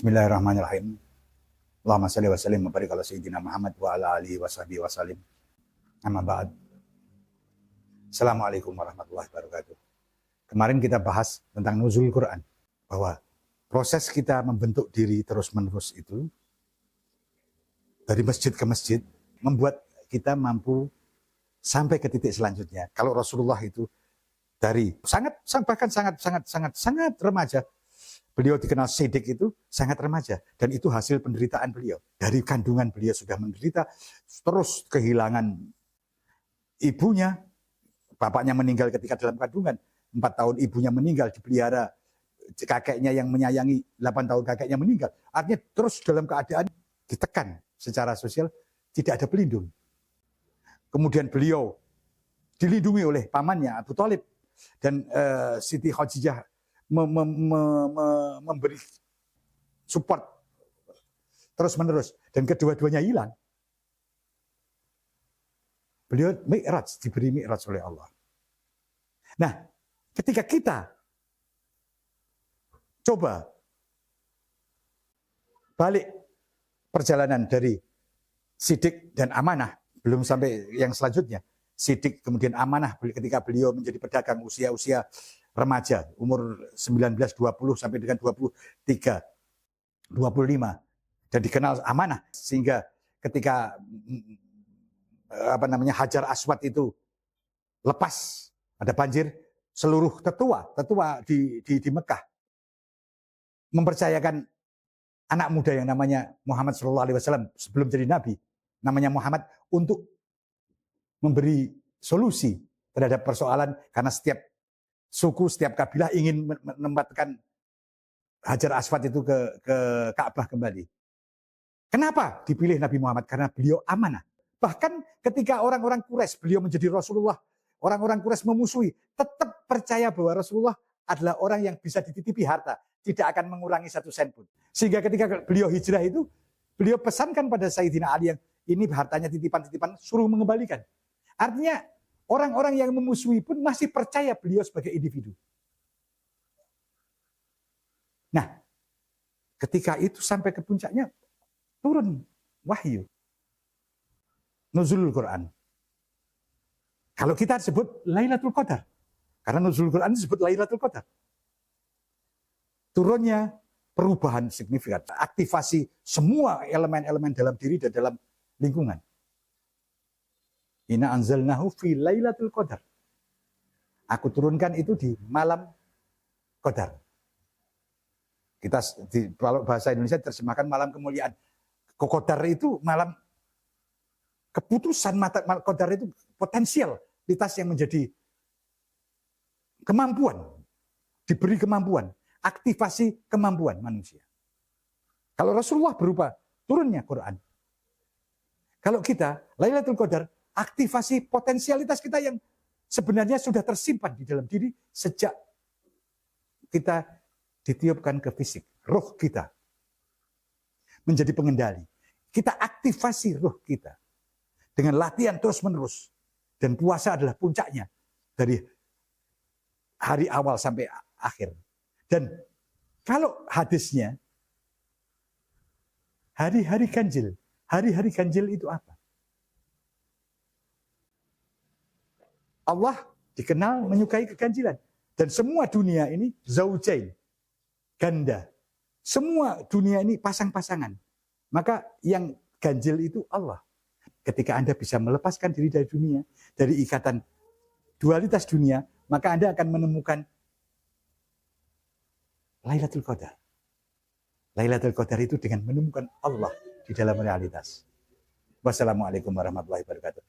Bismillahirrahmanirrahim. Allahumma salli wa sallim wa barik ala sayyidina Muhammad wa ala alihi wa sahbihi wa sallim. Amma ba'd. Assalamualaikum warahmatullahi wabarakatuh. Kemarin kita bahas tentang nuzul Quran, bahwa proses kita membentuk diri terus-menerus itu dari masjid ke masjid membuat kita mampu sampai ke titik selanjutnya. Kalau Rasulullah itu dari sangat remaja, beliau dikenal Siddiq itu sangat remaja, dan itu hasil penderitaan beliau. Dari kandungan beliau sudah menderita, terus kehilangan ibunya, bapaknya meninggal ketika dalam kandungan, 4 tahun ibunya meninggal, dipelihara kakeknya yang menyayangi, 8 tahun kakeknya meninggal. Artinya terus dalam keadaan ditekan secara sosial, tidak ada pelindung. Kemudian beliau dilindungi oleh pamannya Abu Thalib, dan Siti Khadijah memberi support terus-menerus, dan kedua-duanya hilang. Beliau mi'raj, diberi mi'raj oleh Allah. Nah, ketika kita coba balik perjalanan dari Siddiq dan amanah, belum sampai yang selanjutnya. Siddiq kemudian amanah ketika beliau menjadi pedagang usia-usia remaja, umur 19, 20 sampai dengan 23, 25, dan dikenal amanah, sehingga ketika Hajar Aswad itu lepas, ada banjir, seluruh tetua di Mekah mempercayakan anak muda yang namanya Muhammad SAW sebelum jadi nabi, namanya Muhammad, untuk memberi solusi terhadap persoalan, karena setiap suku, setiap kabilah ingin menempatkan Hajar Aswad itu ke Ka'bah kembali. Kenapa dipilih Nabi Muhammad? Karena beliau amanah. Bahkan ketika orang-orang Quraisy, beliau menjadi Rasulullah, orang-orang Quraisy memusuhi, tetap percaya bahwa Rasulullah adalah orang yang bisa dititipi harta, tidak akan mengurangi 1 sen pun. Sehingga ketika beliau hijrah itu, beliau pesankan pada Sayyidina Ali yang ini hartanya titipan-titipan, suruh mengembalikan. Artinya orang-orang yang memusuhi pun masih percaya beliau sebagai individu. Nah, ketika itu sampai ke puncaknya, turun wahyu, nuzulul Quran. Kalau kita sebut Lailatul Qadar, karena nuzulul Quran disebut Lailatul Qadar. Turunnya perubahan signifikan, aktivasi semua elemen-elemen dalam diri dan dalam lingkungan. Inna anzalnahu fi Lailatul Qadar. Aku turunkan itu di malam Qadar. Kita kalau bahasa Indonesia terjemahkan malam kemuliaan. Qadar itu malam keputusan, Qadar itu potensialitas yang menjadi kemampuan, diberi kemampuan, aktivasi kemampuan manusia. Kalau Rasulullah berupa turunnya Quran. Kalau kita Lailatul Qadar, aktivasi potensialitas kita yang sebenarnya sudah tersimpan di dalam diri sejak kita ditiupkan ke fisik. Roh kita menjadi pengendali. Kita aktivasi roh kita dengan latihan terus-menerus. Dan puasa adalah puncaknya dari hari awal sampai akhir. Dan kalau hadisnya, hari-hari ganjil. Hari-hari ganjil itu apa? Allah dikenal menyukai keganjilan. Dan semua dunia ini zaujain, ganda. Semua dunia ini pasang-pasangan. Maka yang ganjil itu Allah. Ketika Anda bisa melepaskan diri dari dunia, dari ikatan dualitas dunia, maka Anda akan menemukan Lailatul Qadar. Lailatul Qadar itu dengan menemukan Allah di dalam realitas. Wassalamualaikum warahmatullahi wabarakatuh.